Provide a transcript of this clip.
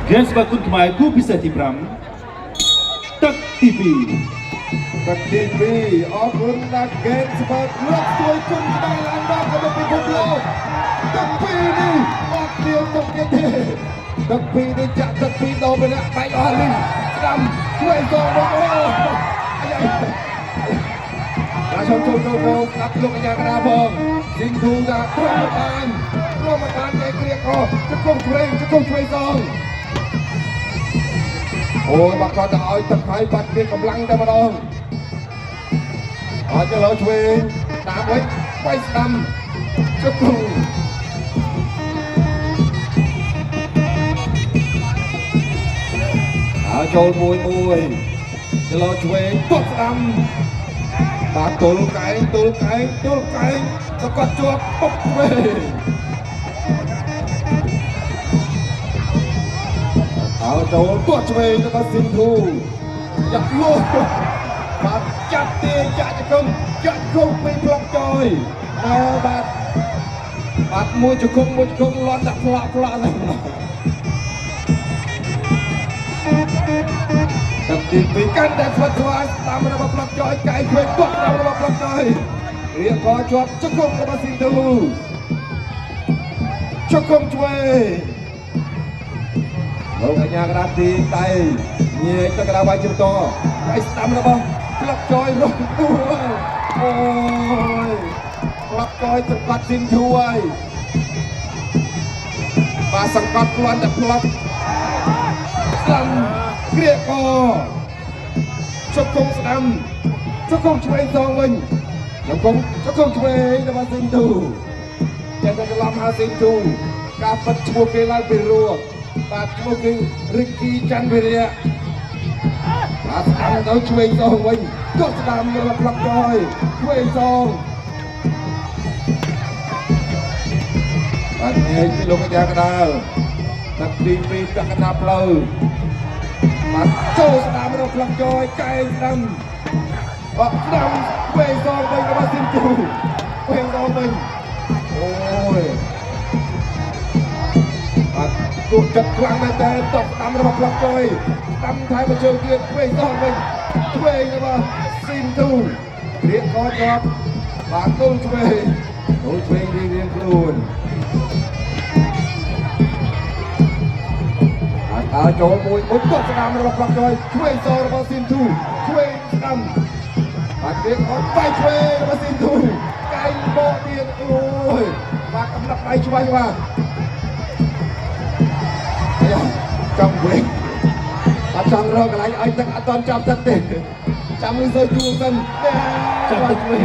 Gens bakun kemai ku bisa tibram tak TV ទឹកទី2អរគុណដល់ហ្គេមស្បើលោកជួយគុំក្បែរឡើងដល់ក៏ទៅពិភពលោកទឹក2នេះអត់ទៀតទុកទៀតទេទឹក2នេះចាក់ទឹក2ដល់ម្នាក់បែកអស់នេះស្ដាំជួយសងមកអូអាយខ្ញុំចូលមកស្ដាប់លោកអាយ៉ាកណាបងស៊ីងធូថាព្រមបានគេគ្រាកោជង្គង់ជួយសងអូយបាក់គាត់ទៅឲ្យទឹកហើយបាត់មានកម្លាំងតែម្ដងអត់ទៅលើឆ្វេងតាមវិញបៃស្ដាំជង្គង់ហើយចូលមួយទៅលើឆ្វេងទាត់ស្ដាំបាទទល់កែងទៅគាត់ជាប់ពុកឆ្វេងហើយចូលទាត់ឆ្វេងទៅដល់ស៊ីនធូយ៉ាប់លោបាទចាប់ទាញចាក់ជង្គង់ពីប្លុកចយបាទមួយជង្គង់លាន់ដាក់ផ្លាក់ហ្នឹងទឹកទី2កាន់តែស្វិតស្វាយតាមរបស់ប្លុកចយកែងឆ្វេងទាត់តាមរបស់ប្លុកចយរៀបក៏ជាប់ជង្គង់របស់ស៊ីនធូជង្គង់ឆ្វេងលោកអាញាក្រាទីដៃញែកទៅក្រាវាយជើងតហើយស្ដាំរបស់ក្លឹបចយរស់ទួអូយក្លឹបចយសង្កត់ស៊ីនធូហើយបាទសង្កត់ក្លន់តែផ្លឹបស្ដាំគ្រាកជង្គង់ស្ដាំជង្គង់ឆ្វេងសងវិញជង្គង់ឆ្វេងរបស់ស៊ីនធូចេះតែច្រឡំហៅស៊ីនធូការប៉ັດឈ្មោះគេឡើងពីរោះបាទឈ្មោះគឺរិកគីច័ន្ទវិរៈបាទស្ដាំទៅឆ្វេងសងវិញក៏ស្ដាំរបស់ផ្លុកចយឆ្វេងសងបាទញែកពីលោកអាចារ្យកដាលទឹកទី2ពាក់កណ្ដាលផ្លូវបាទចូលស្ដាំរបស់ផ្លុកចយកែងស្ដាំបាទស្ដាំឆ្វេងសងវិញរបស់ស៊ីនទូឆ្វេងសងវិញអូយបាទគួរចិត្តខ្លាំងមែនតើតបស្ដាំរបស់ផ្លុកចយស្ដាំថែមជើងទៀតឆ្វេងសងវិញឆ្វេងរបស់ស៊ីនទូរៀបកជាប់បាទគោលឆ្វេងរៀងខ្លួនអាចចូលមួយតបស្ដាំរបស់ផ្លុកចយឆ្វេងសងរបស់ស៊ីនទូឆ្វេងស្ដាំបាទរៀបអត់បែកឆ្វេងរបស់ស៊ីនទូកែងបកទៀតអូយបាទកំណត់ដៃច្បាស់បាទចាំវិញអត់ចង់រកកន្លែងឲ្យទឹកអត់តន់ចាប់ទឹកទេចាំលុយទៅជួងសិនចាប់ទឹកវិញ